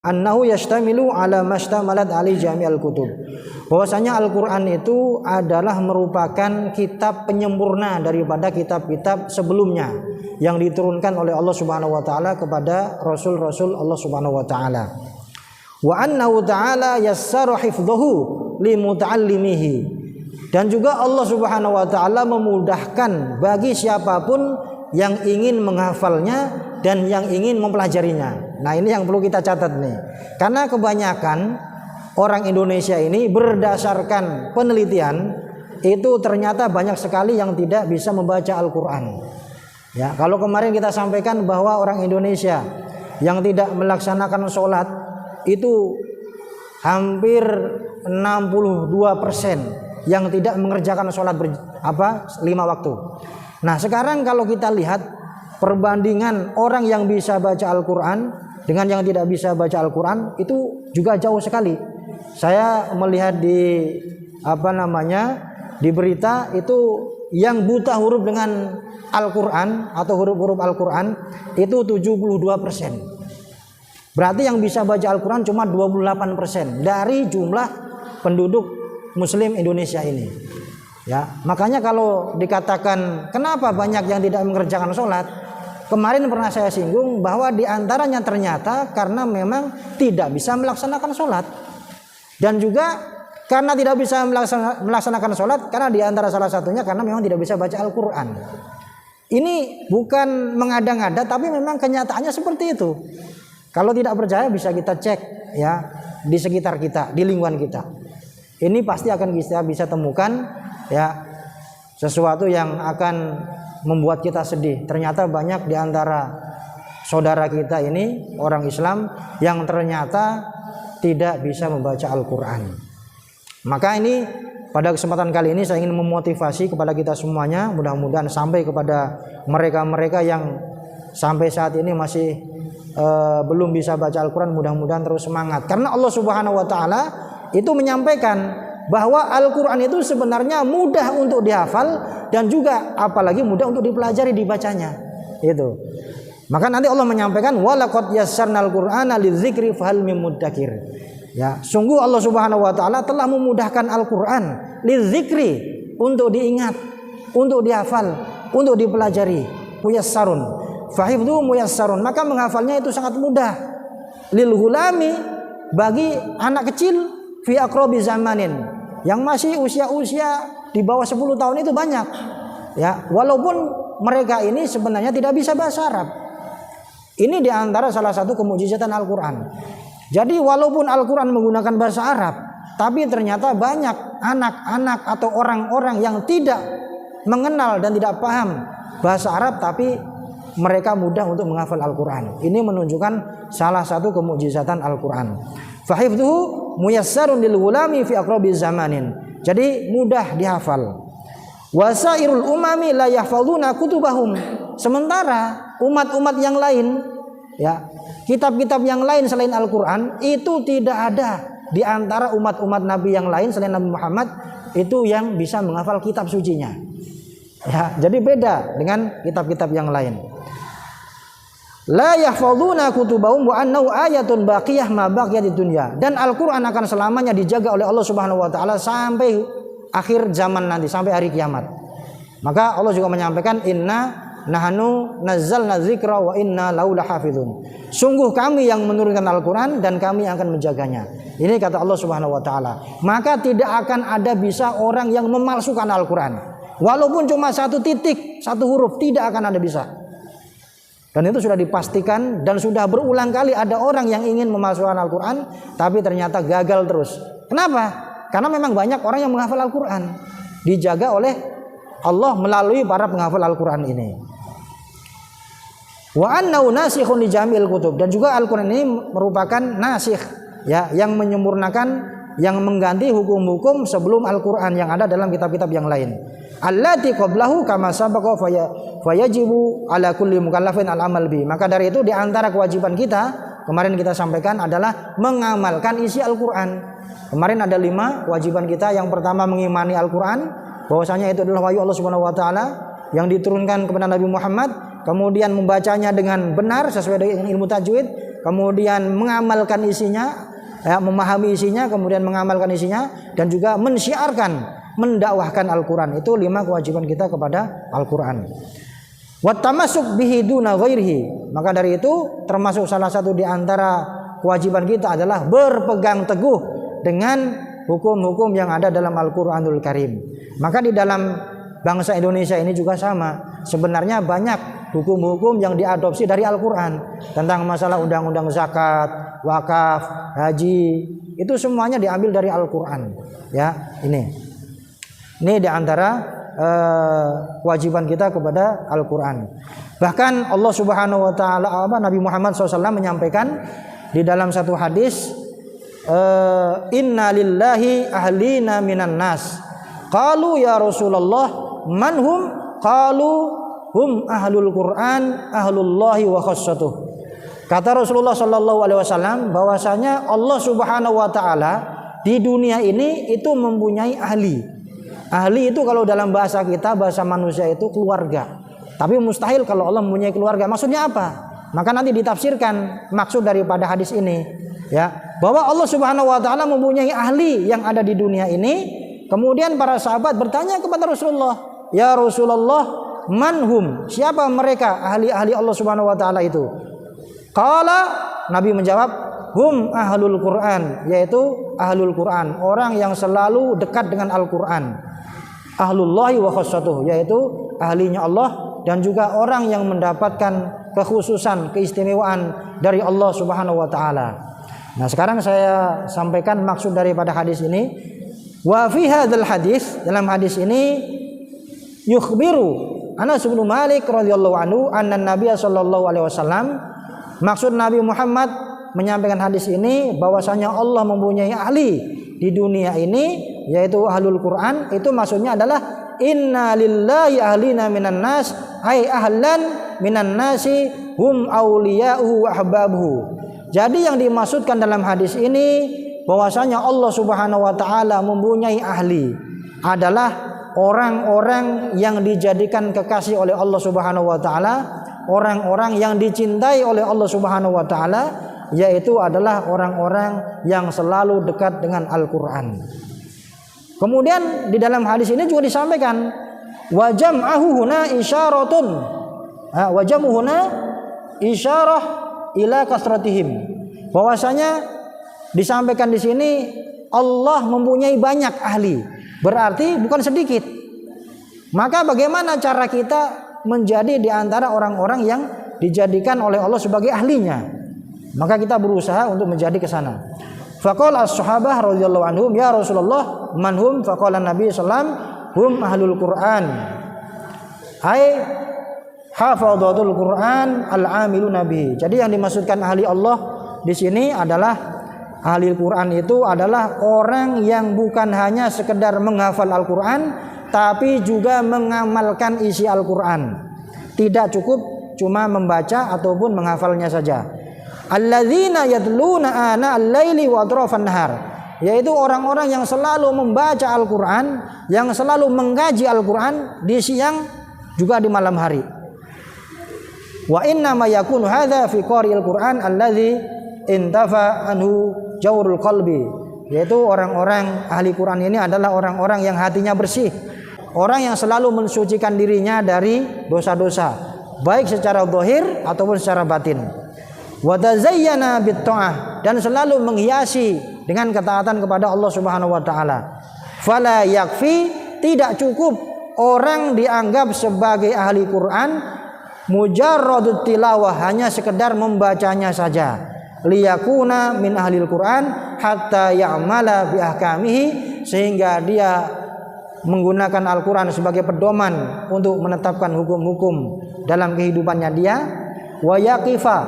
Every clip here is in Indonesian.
annahu yashtamilu ala mashtamalat ali jami'al kutub. Bahwasanya Al-Qur'an itu adalah merupakan kitab penyempurna daripada kitab-kitab sebelumnya yang diturunkan oleh Allah Subhanahu wa taala kepada rasul-rasul Allah Subhanahu wa taala. Wa annahu ta'ala yassara hifdhahu limuta'allimihi. Dan juga Allah Subhanahu wa taala memudahkan bagi siapapun yang ingin menghafalnya dan yang ingin mempelajarinya. Nah, ini yang perlu kita catat nih. Karena kebanyakan orang Indonesia ini berdasarkan penelitian itu ternyata banyak sekali yang tidak bisa membaca Al-Qur'an. Ya, kalau kemarin kita sampaikan bahwa orang Indonesia yang tidak melaksanakan sholat itu hampir 62% yang tidak mengerjakan sholat 5 waktu. Nah, sekarang kalau kita lihat perbandingan orang yang bisa baca Al-Qur'an dengan yang tidak bisa baca Al-Qur'an itu juga jauh sekali. Saya melihat di di berita itu yang buta huruf dengan Al-Qur'an atau huruf-huruf Al-Qur'an itu 72%. Berarti yang bisa baca Al-Qur'an cuma 28% dari jumlah penduduk Muslim Indonesia ini. Ya, makanya kalau dikatakan kenapa banyak yang tidak mengerjakan sholat, kemarin pernah saya singgung bahwa diantaranya ternyata karena memang tidak bisa melaksanakan sholat, dan juga karena tidak bisa melaksanakan sholat karena diantara salah satunya karena memang tidak bisa baca Al-Quran. Ini bukan mengada-ngada, tapi memang kenyataannya seperti itu. Kalau tidak percaya bisa kita cek ya di sekitar kita, di lingkungan kita. Ini pasti akan kita bisa temukan ya sesuatu yang akan membuat kita sedih. Ternyata banyak di antara saudara kita ini orang Islam yang ternyata tidak bisa membaca Al-Qur'an. Maka ini pada kesempatan kali ini saya ingin memotivasi kepada kita semuanya, mudah-mudahan sampai kepada mereka-mereka yang sampai saat ini masih belum bisa baca Al-Qur'an, mudah-mudahan terus semangat. Karena Allah Subhanahu wa taala itu menyampaikan bahwa Al-Qur'an itu sebenarnya mudah untuk dihafal dan juga apalagi mudah untuk dipelajari, dibacanya. Itu. Maka nanti Allah menyampaikan walaqad yassarnal Qur'ana lidzikri fahal mim muddakir. Ya, sungguh Allah Subhanahu wa taala telah memudahkan Al-Qur'an lidzikri, untuk diingat, untuk dihafal, untuk dipelajari. Muyassarun. Fahifdhu muyassarun. Maka menghafalnya itu sangat mudah. Lil hulami, bagi anak kecil, fi aqrabi zamanin, yang masih usia-usia di bawah 10 tahun itu banyak. Ya, walaupun mereka ini sebenarnya tidak bisa bahasa Arab. Ini diantara salah satu kemujizatan Al-Qur'an. Jadi walaupun Al-Qur'an menggunakan bahasa Arab, tapi ternyata banyak anak-anak atau orang-orang yang tidak mengenal dan tidak paham bahasa Arab, tapi mereka mudah untuk menghafal Al-Qur'an. Ini menunjukkan salah satu kemujizatan Al-Qur'an. Fahifdhuhu muyassarun lil ghulami fi aqrabi zamanin. Jadi mudah dihafal. Wasairul umami la yahfazuna kutubahum. Sementara umat-umat yang lain, ya, kitab-kitab yang lain selain Al-Qur'an itu tidak ada di antara umat-umat Nabi yang lain selain Nabi Muhammad itu yang bisa menghafal kitab sucinya. Ya, jadi beda dengan kitab-kitab yang lain. La yahfazuna kutubahum wa annahu ayatun baqiyah ma baqiyatid dunya. Dan Al-Qur'an akan selamanya dijaga oleh Allah Subhanahu wa taala sampai akhir zaman nanti, sampai hari kiamat. Maka Allah juga menyampaikan inna nahnu nazzalna dzikra wa inna lahu lahafizun. Sungguh kami yang menurunkan Al-Qur'an dan kami akan menjaganya. Ini kata Allah Subhanahu wa taala. Maka tidak akan ada bisa orang yang memalsukan Al-Qur'an. Walaupun cuma satu titik, satu huruf, tidak akan ada bisa. Dan itu sudah dipastikan dan sudah berulang kali ada orang yang ingin memalsukan Al-Qur'an tapi ternyata gagal terus. Kenapa? Karena memang banyak orang yang menghafal Al-Qur'an, dijaga oleh Allah melalui para penghafal Al-Qur'an ini. Wa annahu nasikhun li jami'il kutub, dan juga Al-Qur'an ini merupakan nasikh, ya, yang menyempurnakan, yang mengganti hukum-hukum sebelum Al-Qur'an yang ada dalam kitab-kitab yang lain. Allati qablahu kama sabaqa fayajibu ala kulli mukallafin al-amal bi. Maka dari itu di antara kewajiban kita kemarin kita sampaikan adalah mengamalkan isi Al-Qur'an. Kemarin ada 5 kewajiban kita. Yang pertama mengimani Al-Qur'an, bahwasanya itu adalah wahyu Allah Subhanahu wa taala yang diturunkan kepada Nabi Muhammad, kemudian membacanya dengan benar sesuai dengan ilmu tajwid, kemudian mengamalkan isinya, memahami isinya, kemudian mengamalkan isinya, dan juga mensyiarkan, mendakwahkan Al-Quran. Itu 5 kewajiban kita kepada Al-Quran. Wattamasuk bihi duna ghairihi. Maka dari itu termasuk salah satu di antara kewajiban kita adalah berpegang teguh dengan hukum-hukum yang ada dalam Al-Quranul Karim. Maka di dalam bangsa Indonesia ini juga sama. Sebenarnya banyak hukum-hukum yang diadopsi dari Al-Quran. Tentang masalah undang-undang zakat, wakaf, haji, itu semuanya diambil dari Al-Quran. Ya, ini di antara kewajiban kita kepada Al-Quran. Bahkan Allah Subhanahu Wa Taala, Nabi Muhammad SAW menyampaikan di dalam satu hadis, Inna lillahi ahlina minan nas. Qalu ya Rasulullah man hum? Qalu hum ahlul Quran ahlullahi wa khassatuh. Kata Rasulullah sallallahu alaihi wasallam bahwasanya Allah Subhanahu wa taala di dunia ini itu mempunyai ahli. Ahli itu kalau dalam bahasa kita, bahasa manusia itu keluarga. Tapi mustahil kalau Allah mempunyai keluarga. Maksudnya apa? Maka nanti ditafsirkan maksud daripada hadis ini, ya, bahwa Allah Subhanahu wa taala mempunyai ahli yang ada di dunia ini. Kemudian para sahabat bertanya kepada Rasulullah, "Ya Rasulullah, manhum? Siapa mereka ahli-ahli Allah Subhanahu wa taala itu?" Qala, Nabi menjawab, "Hum ahlul Quran," yaitu ahlul Quran, orang yang selalu dekat dengan Al-Quran. Ahlullahi wa khassatuh, yaitu ahlinya Allah dan juga orang yang mendapatkan kekhususan, keistimewaan dari Allah Subhanahu wa taala. Nah, sekarang saya sampaikan maksud daripada hadis ini. Wa fi hadzal hadis, dalam hadis ini yukhbiru Anas bin Malik radhiyallahu anhu anna Nabi sallallahu alaihi wasallam, maksud Nabi Muhammad menyampaikan hadis ini bahwasanya Allah mempunyai ahli di dunia ini, yaitu ahlul Quran. Itu maksudnya adalah inna lillahi ahlina minan nas, ai ahlan minan nasi hum auliya'uhu wa ahbabuhu. Jadi yang dimaksudkan dalam hadis ini bahwasanya Allah Subhanahu wa taala mempunyai ahli adalah orang-orang yang dijadikan kekasih oleh Allah Subhanahu wa taala, orang-orang yang dicintai oleh Allah Subhanahu wa taala, yaitu adalah orang-orang yang selalu dekat dengan Al-Qur'an. Kemudian di dalam hadis ini juga disampaikan wa jam'ahu huna isyaratun. Wa jam'uhu huna isyarah ila kasratihim. Bahwasanya disampaikan di sini Allah mempunyai banyak ahli, berarti bukan sedikit. Maka bagaimana cara kita menjadi di antara orang-orang yang dijadikan oleh Allah sebagai ahlinya? Maka kita berusaha untuk menjadi ke sana. Faqala as-sahabah radhiyallahu anhum, ya Rasulullah, man hum? Faqala Nabi sallallahu alaihi wasallam, hum ahlul Quran. Ai hafadhatul Quran al-amiluna bihi. Jadi yang dimaksudkan ahli Allah di sini adalah ahli Quran itu adalah orang yang bukan hanya sekedar menghafal Al-Quran, tapi juga mengamalkan isi Al-Quran. Tidak cukup cuma membaca ataupun menghafalnya saja. Alladzina yatluna ana al-laili wa atrafan nahar, yaitu orang-orang yang selalu membaca Al-Quran, yang selalu mengkaji Al-Quran di siang juga di malam hari. Wa inna ma yakunu hadza fi qari'il Quran alladzi intafa anhu jawrul qalbi, yaitu orang-orang ahli Quran ini adalah orang-orang yang hatinya bersih, orang yang selalu mensucikan dirinya dari dosa-dosa, baik secara zahir ataupun secara batin. Wa tazayyana bit ta'ah, dan selalu menghiasi dengan ketaatan kepada Allah Subhanahu wa taala. Fala yakfi, tidak cukup orang dianggap sebagai ahli Quran mujarradut tilawah, hanya sekedar membacanya saja. Liyakuna min ahlil Quran hatta ya'mala bi ahkamihi, sehingga dia menggunakan Al-Quran sebagai pedoman untuk menetapkan hukum-hukum dalam kehidupannya dia. Wa yaqifa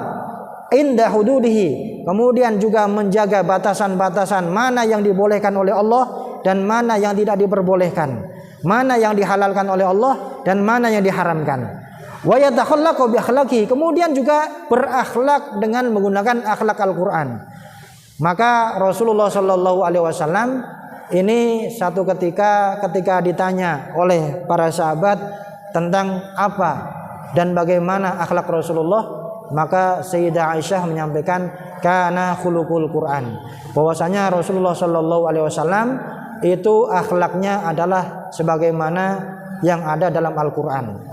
inda hududihi, kemudian juga menjaga batasan-batasan mana yang dibolehkan oleh Allah dan mana yang tidak diperbolehkan, mana yang dihalalkan oleh Allah dan mana yang diharamkan. Wa yatakhallaqu bi akhlaqihi, kemudian juga berakhlak dengan menggunakan akhlak Al-Qur'an. Maka Rasulullah sallallahu alaihi wasallam ini satu ketika ditanya oleh para sahabat tentang apa dan bagaimana akhlak Rasulullah, maka Sayyidah Aisyah menyampaikan kana khuluqul Quran, bahwasanya Rasulullah Shallallahu Alaihi Wasallam itu akhlaknya adalah sebagaimana yang ada dalam Al-Quran.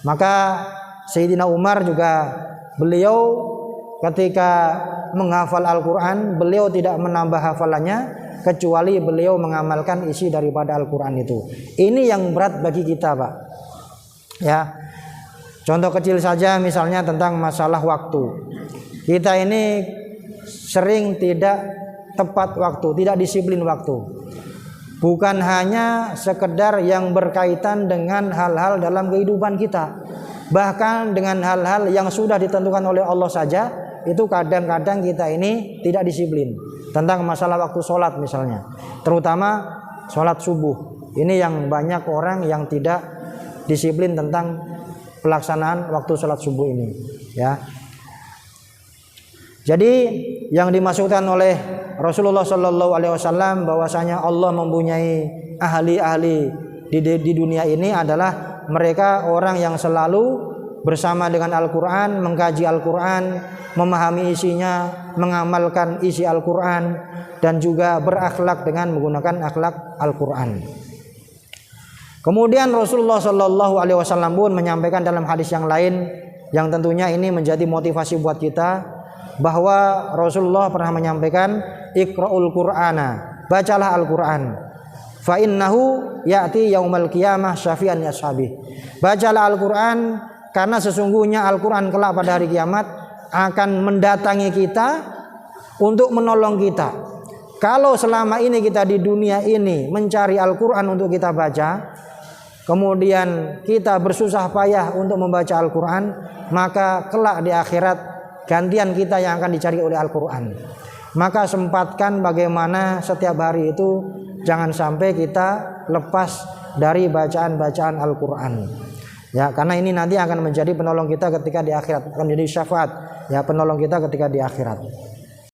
Maka Sayyidina Umar juga, beliau ketika menghafal Al-Quran, beliau tidak menambah hafalannya kecuali beliau mengamalkan isi daripada Al-Quran itu. Ini yang berat bagi kita, Pak. Ya, contoh kecil saja misalnya tentang masalah waktu. Kita ini sering tidak tepat waktu, tidak disiplin waktu. Bukan hanya sekedar yang berkaitan dengan hal-hal dalam kehidupan kita, bahkan dengan hal-hal yang sudah ditentukan oleh Allah saja, itu kadang-kadang kita ini tidak disiplin. Tentang masalah waktu sholat misalnya, terutama sholat subuh, ini yang banyak orang yang tidak disiplin tentang pelaksanaan waktu sholat subuh ini, ya. Jadi yang dimaksudkan oleh Rasulullah Shallallahu Alaihi Wasallam bahwasanya Allah mempunyai ahli-ahli di dunia ini adalah mereka orang yang selalu bersama dengan Al-Quran, mengkaji Al-Quran, memahami isinya, mengamalkan isi Al-Quran, dan juga berakhlak dengan menggunakan akhlak Al-Quran. Kemudian Rasulullah Shallallahu Alaihi Wasallam pun menyampaikan dalam hadis yang lain, yang tentunya ini menjadi motivasi buat kita, bahwa Rasulullah pernah menyampaikan Iqra'ul Qur'ana, bacalah Al-Quran, fa innahu ya'ti yaumal qiyamah syafi'an li ashabi. Bacalah Al-Quran karena sesungguhnya Al-Quran kelak pada hari kiamat akan mendatangi kita untuk menolong kita. Kalau selama ini kita di dunia ini mencari Al-Quran untuk kita baca, kemudian kita bersusah payah untuk membaca Al-Quran, maka kelak di akhirat gantian kita yang akan dicari oleh Al-Quran. Maka sempatkan bagaimana setiap hari itu jangan sampai kita lepas dari bacaan-bacaan Al-Quran, ya, karena ini nanti akan menjadi penolong kita ketika di akhirat, akan menjadi syafaat, ya, penolong kita ketika di akhirat.